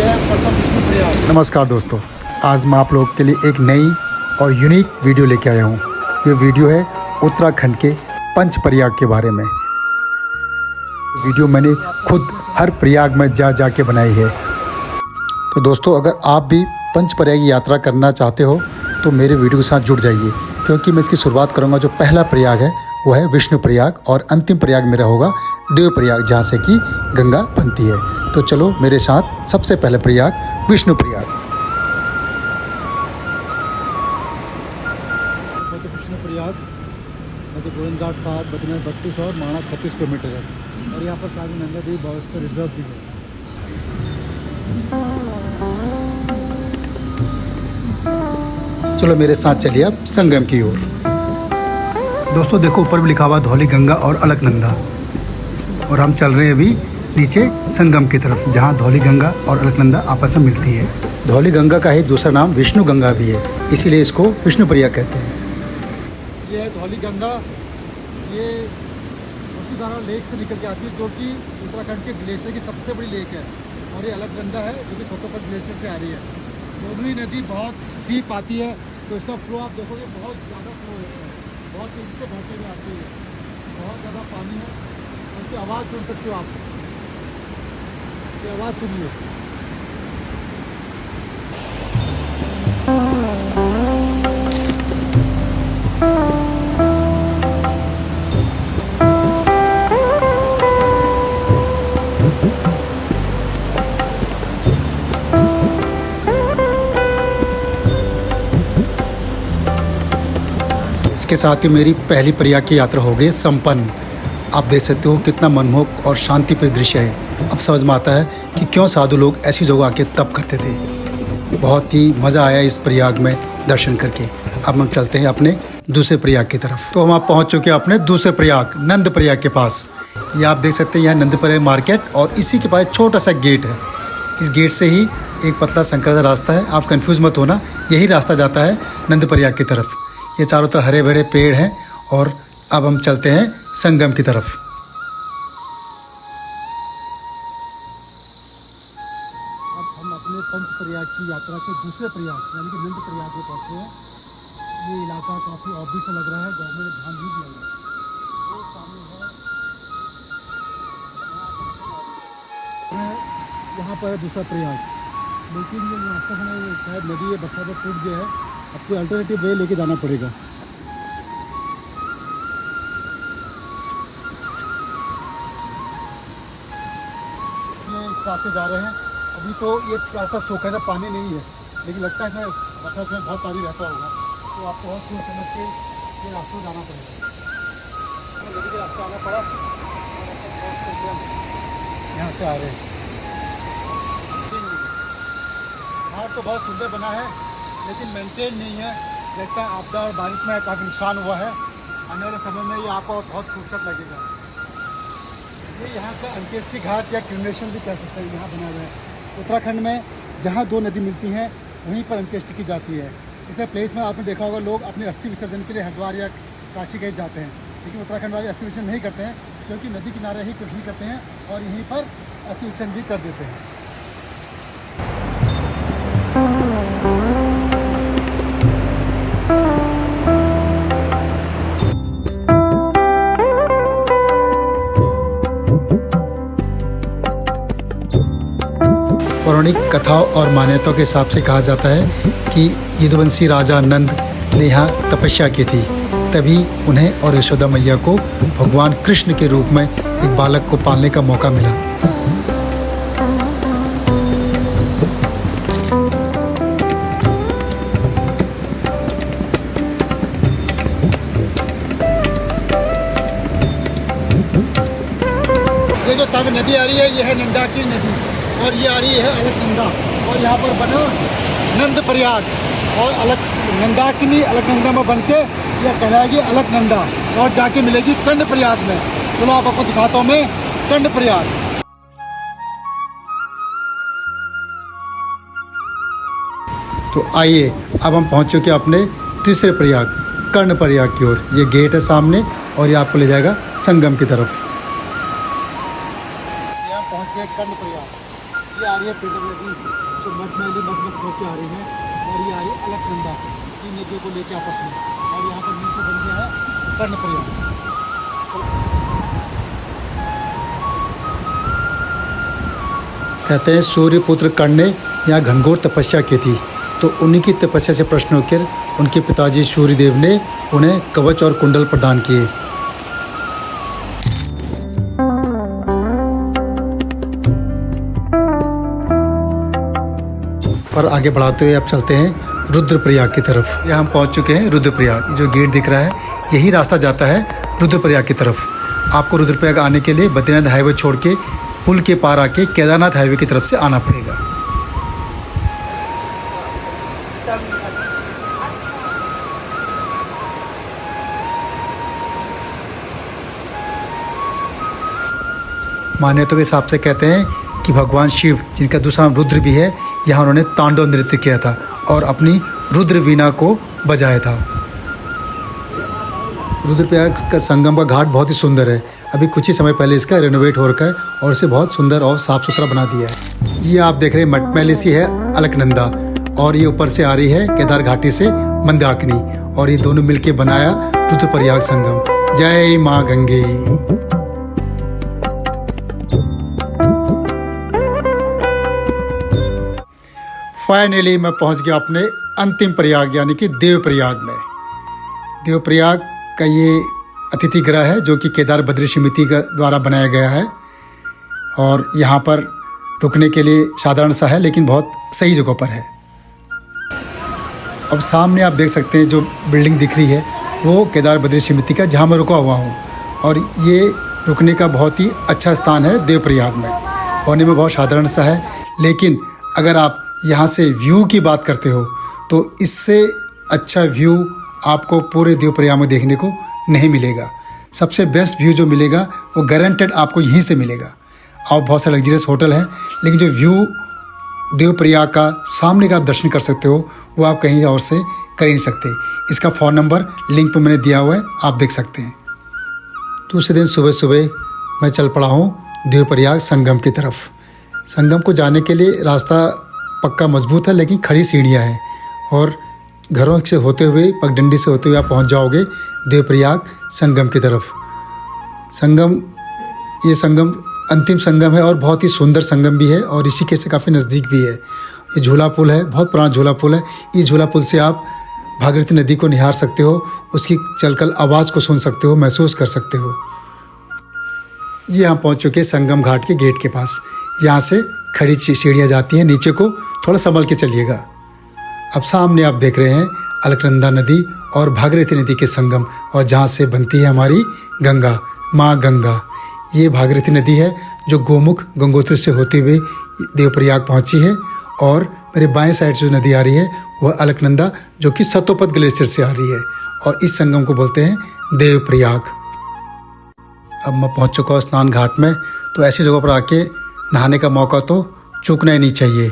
पहुंचे हैं प्रथम विष्णु प्रयाग। नमस्कार दोस्तों, आज मैं आप लोगों के लिए एक नई और यूनिक वीडियो लेके आया हूँ। ये वीडियो है उत्तराखंड के पंच प्रयाग के बारे में। वीडियो मैंने खुद हर प्रयाग में जा के बनाई है। तो दोस्तों, अगर आप भी पंच प्रयाग की यात्रा करना चाहते हो तो मेरे वीडियो के साथ जुड़ जाइए, क्योंकि मैं इसकी शुरुआत करूँगा। जो पहला प्रयाग है वो है विष्णु प्रयाग और अंतिम प्रयाग मेरा होगा देव प्रयाग, जहाँ से कि गंगा बनती है। तो चलो मेरे साथ सबसे पहले प्रयाग विष्णु प्रयाग। विष्णु प्रयाग मतलब गोविंद घाट 7, बद्रीनाथ 32 और माणा 36 किलोमीटर है। और यहाँ पर सारी नंदा देवी बायोस्फीयर रिजर्व भी है। चलो मेरे साथ चलिए अब संगम की ओर। दोस्तों देखो, ऊपर भी लिखा हुआ धौली गंगा और अलकनंदा, और हम चल रहे हैं अभी नीचे संगम की तरफ, जहाँ धौली गंगा और अलकनंदा आपस में मिलती है। धौली गंगा का ही दूसरा नाम विष्णु गंगा भी है, इसीलिए इसको विष्णु प्रयाग कहते हैं। ये है धौली गंगा। ये उसीधारा लेक से निकल के आती है, जो कि उत्तराखंड के ग्लेशियर की सबसे बड़ी लेक है। और ये अलकनंदा है, जो कि छोटापत ग्लेशियर से आ रही है। दोनों ही नदी बहुत डीप आती है, तो इसका फ्लो आप देखोगे बहुत ज़्यादा फ्लो है, बहुत तेज़ी से बहते हुए आती है। बहुत ज़्यादा पानी है, उसकी आवाज़ सुन सकते हो आप। ये आवाज़ सुनिए। इसके साथ ही मेरी पहली प्रयाग की यात्रा हो गई संपन्न। आप देख सकते हो कितना मनमोहक और शांतिप्रिय दृश्य है। अब समझ में आता है कि क्यों साधु लोग ऐसी जगह आके तप करते थे। बहुत ही मज़ा आया इस प्रयाग में दर्शन करके। अब हम चलते हैं अपने दूसरे प्रयाग की तरफ। तो हम आप पहुंच चुके हैं अपने दूसरे प्रयाग नंद प्रयाग के पास। ये आप देख सकते हैं, यहाँ नंद प्रयाग मार्केट और इसी के पास छोटा सा गेट है। इस गेट से ही एक पतला संकर का रास्ता है। आप कंफ्यूज मत होना, यही रास्ता जाता है नंद प्रयाग की तरफ। ये चारों तरफ हरे भरे पेड़ हैं। और अब हम चलते हैं संगम की तरफ। अब हम अपने पंच प्रयाग की यात्रा के दूसरे प्रयाग यानी कि नंद प्रयाग में पहुँचे हैं। ये इलाका काफ़ी ऑब्वियस सा लग रहा है, गवर्नमेंट ध्यान भी दिया है। वो सामने है यहाँ पर दूसरा प्रयाग, लेकिन ये रास्ता हमें शायद नदी है बरसात में टूट गया है। अब कोई अल्टरनेटिव वे लेके जाना पड़ेगा। इस रास्ते जा रहे हैं। अभी तो ये रास्ता सूखा था, पानी नहीं है, लेकिन लगता है इसमें बरसात में बहुत पानी रहता होगा, तो आपको बहुत सोच समझ के ये रास्ते में जाना पड़ेगा। नदी के रास्ते आना पड़ा, यहाँ से आ रहे हैं। घाट तो बहुत सुंदर बना है, लेकिन मेंटेन नहीं है। लगता है आपदा और बारिश में काफ़ी नुकसान हुआ है। आने वाले समय में ये आपको बहुत खूबसूरत लगेगा। ये यहाँ का अंत्येष्टि घाट या क्रिमेशन भी कह सकते हैं, यहाँ बना हुआ है। उत्तराखंड में जहाँ दो नदी मिलती हैं वहीं पर अंत्येष्टि की जाती है। इसलिए प्लेस में आपने देखा होगा लोग अपने अस्थि विसर्जन के लिए हरिद्वार या काशी गए जाते हैं, लेकिन उत्तराखंड वाले अस्थि विसर्जन नहीं करते हैं, क्योंकि नदी किनारे ही कुछ नहीं करते हैं और यहीं पर अस्थि विसर्जन भी कर देते हैं। पौराणिक कथाओं और मान्यताओं के हिसाब से कहा जाता है कि यदुवंशी राजा नंद ने यहाँ तपस्या की थी, तभी उन्हें और यशोदा मैया को भगवान कृष्ण के रूप में एक बालक को पालने का मौका मिला। ये जो सामने नदी आ रही है, ये है नंदाकिनी नदी, और ये आ रही है अलकनंदा। और यहाँ पर बना नंद प्रयाग, और नंदाकिनी अलकनंदा में बन के यह कहलाएगी अलकनंदा, और जाके मिलेगी कंड प्रयाग में। चलो आपको दिखाता हूँ मैं कंड प्रयाग। तो आइए, अब हम पहुंच चुके अपने तीसरे प्रयाग कर्ण प्रयाग की ओर। ये गेट है सामने और ये आपको ले जाएगा संगम की तरफ। यहाँ पहुँच गए कर्ण प्रयाग। ये आ रही है पेटक नदी जो मठमैली मधमस्त होकर आ रही है, और ये आ रही है अलकनंदा, तीन नदियों को लेकर आपस में, और यहाँ पर मिलकर बन गया है कर्णप्रयाग। कहते हैं सूर्यपुत्र कर्ण ने यहाँ घनघोर तपस्या की थी, तो उन्हीं की तपस्या से प्रश्न होकर उनके पिताजी सूर्यदेव ने उन्हें कवच और कुंडल प्रदान किए। पर आगे बढ़ाते हुए अब चलते हैं रुद्रप्रयाग की तरफ। यहाँ हम पहुँच चुके हैं रुद्रप्रयाग। ये जो गेट दिख रहा है यही रास्ता जाता है रुद्रप्रयाग की तरफ। आपको रुद्रप्रयाग आने के लिए बद्रीनाथ हाईवे छोड़ के पुल के पार आके केदारनाथ हाईवे की तरफ से आना पड़ेगा। मान्यता के हिसाब से कहते हैं कि भगवान शिव, जिनका दूसरा नाम रुद्र भी है, यहाँ उन्होंने तांडव नृत्य किया था और अपनी रुद्र वीणा को बजाया था। रुद्रप्रयाग का संगम का घाट बहुत ही सुंदर है। अभी कुछ ही समय पहले इसका रेनोवेट हो रखा है और इसे बहुत सुंदर और साफ़ सुथरा बना दिया है। ये आप देख रहे हैं मठमैली सी है अलकनंदा, और ये ऊपर से आ रही है केदार घाटी से मंदाकिनी, और ये दोनों मिलके बनाया रुद्रप्रयाग संगम। जय माँ गंगे। फाइनली मैं पहुंच गया अपने अंतिम प्रयाग यानी कि देवप्रयाग में। देवप्रयाग का ये अतिथि गृह है जो कि केदार बद्री समिति का द्वारा बनाया गया है, और यहाँ पर रुकने के लिए साधारण सा है लेकिन बहुत सही जगह पर है। अब सामने आप देख सकते हैं जो बिल्डिंग दिख रही है वो केदार बद्री समिति का, जहाँ मैं रुका हुआ हूँ, और ये रुकने का बहुत ही अच्छा स्थान है देवप्रयाग में। होने में बहुत साधारण सा है, लेकिन अगर आप यहाँ से व्यू की बात करते हो तो इससे अच्छा व्यू आपको पूरे देवप्रयाग में देखने को नहीं मिलेगा। सबसे बेस्ट व्यू जो मिलेगा वो गारंटेड आपको यहीं से मिलेगा। और बहुत सारे लग्जरियस होटल हैं, लेकिन जो व्यू देवप्रयाग का सामने का आप दर्शन कर सकते हो वो आप कहीं और से कर ही नहीं सकते। इसका फ़ोन नंबर लिंक पर मैंने दिया हुआ है, आप देख सकते हैं। दूसरे दिन सुबह सुबह मैं चल पड़ा हूँ देवप्रयाग संगम की तरफ। संगम को जाने के लिए रास्ता पक्का मजबूत है, लेकिन खड़ी सीढ़ियाँ हैं, और घरों से होते हुए पगडंडी से होते हुए आप पहुंच जाओगे देवप्रयाग संगम की तरफ। ये संगम अंतिम संगम है और बहुत ही सुंदर संगम भी है, और ऋषिकेश से काफ़ी नज़दीक भी है। ये झूला पुल है, बहुत पुराना झूला पुल है। इस झूला पुल से आप भागीरथी नदी को निहार सकते हो, उसकी चलकर आवाज़ को सुन सकते हो, महसूस कर सकते हो। ये हम पहुंच चुके हैं संगम घाट के गेट के पास। यहाँ से खड़ी सीढ़ियाँ जाती हैं नीचे को, थोड़ा संभल के चलिएगा। अब सामने आप देख रहे हैं अलकनंदा नदी और भागीरथी नदी के संगम, और जहाँ से बनती है हमारी गंगा, माँ गंगा। ये भागीरथी नदी है जो गोमुख गंगोत्री से होते हुए देवप्रयाग पहुँची है, और मेरे बाएं साइड से जो नदी आ रही है वह अलकनंदा जो कि सतोपत ग्लेशियर से आ रही है, और इस संगम को बोलते हैं देवप्रयाग। अब मैं पहुँच चुका हूँ स्नान घाट में, तो ऐसी जगह पर आके नहाने का मौका तो चूकना ही नहीं चाहिए।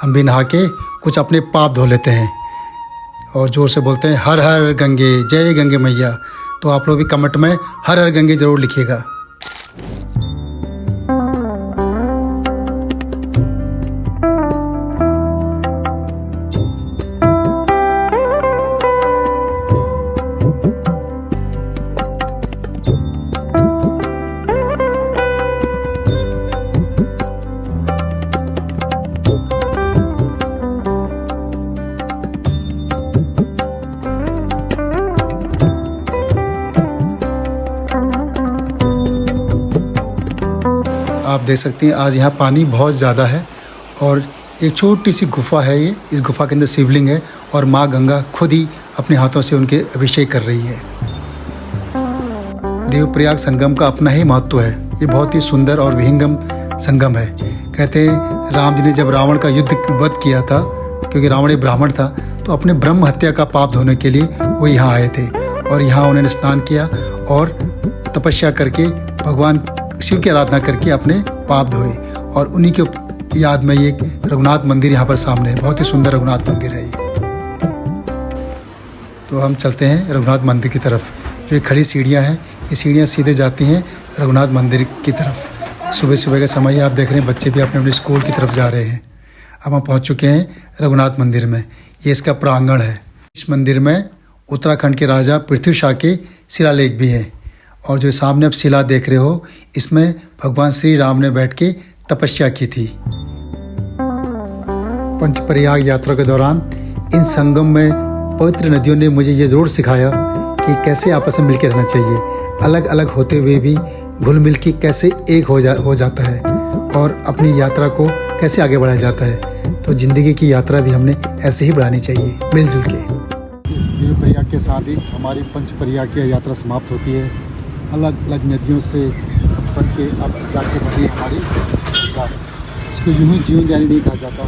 हम भी नहा के कुछ अपने पाप धो लेते हैं और ज़ोर से बोलते हैं हर हर गंगे, जय गंगे मैया। तो आप लोग भी कमेंट में हर हर गंगे ज़रूर लिखिएगा। आप देख सकते हैं आज यहाँ पानी बहुत ज़्यादा है, और एक छोटी सी गुफा है ये। इस गुफा के अंदर शिवलिंग है, और माँ गंगा खुद ही अपने हाथों से उनके अभिषेक कर रही है। देवप्रयाग संगम का अपना ही महत्व है। ये बहुत ही सुंदर और विहंगम संगम है। कहते हैं राम जी ने जब रावण का युद्ध वध किया था, क्योंकि रावण एक ब्राह्मण था, तो अपने ब्रह्म हत्या का पाप धोने के लिए वो यहाँ आए थे, और यहाँ उन्होंने स्नान किया और तपस्या करके भगवान शिव की आराधना करके अपने पाप धोए। और उन्हीं के याद में ये रघुनाथ मंदिर यहाँ पर सामने है। बहुत ही सुंदर रघुनाथ मंदिर है ये। तो हम चलते हैं रघुनाथ मंदिर की तरफ। जो ये खड़ी सीढ़ियाँ हैं, ये सीढ़ियाँ सीधे जाती हैं रघुनाथ मंदिर की तरफ। सुबह सुबह का समय है, आप देख रहे हैं बच्चे भी अपने अपने स्कूल की तरफ जा रहे हैं। अब हम पहुंच चुके हैं रघुनाथ मंदिर में। ये इसका प्रांगण है। इस मंदिर में उत्तराखंड के राजा पृथ्वी शाह के शिलालेख भी है। और जो सामने आप शिला देख रहे हो, इसमें भगवान श्री राम ने बैठ के तपस्या की थी। पंचप्रयाग यात्रा के दौरान इन संगम में पवित्र नदियों ने मुझे ये ज़रूर सिखाया कि कैसे आपस में मिलकर रहना चाहिए। अलग अलग होते हुए भी घुल मिल के कैसे एक हो जाता है और अपनी यात्रा को कैसे आगे बढ़ाया जाता है। तो ज़िंदगी की यात्रा भी हमने ऐसे ही बढ़ानी चाहिए, मिलजुल के। इस देवप्रयाग के साथ ही हमारी पंचप्रयाग की यात्रा समाप्त होती है। अलग अलग नदियों से बन के अब जाके बनी हमारी कार। इसको यूँ ही जीवन यानी नहीं कहा जाता।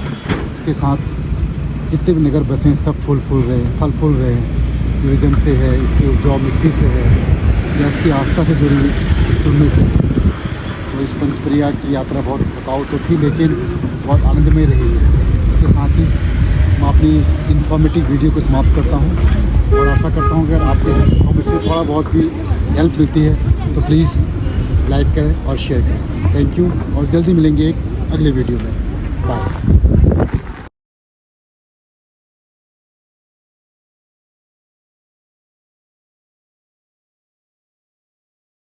इसके साथ जितने भी नगर बसे हैं सब फूल रहे हैं, फल फूल रहे हैं। टूरिज़्म से है, इसकी उपजाऊ मिट्टी से है, या इसकी आस्था से जुड़ने से। तो इस पंचप्रयाग की यात्रा बहुत थकाऊ तो थी, लेकिन बहुत आनंदमय रही है। इसके साथ ही मैं अपनी इस इन्फॉर्मेटिव वीडियो को समाप्त करता हूँ और आशा करता हूँ अगर आपको इस इन्फॉर्मेशन से थोड़ा बहुत भी हेल्प मिलती है तो प्लीज़ लाइक करें और शेयर करें। थैंक यू और जल्दी मिलेंगे एक अगले वीडियो में। बाय।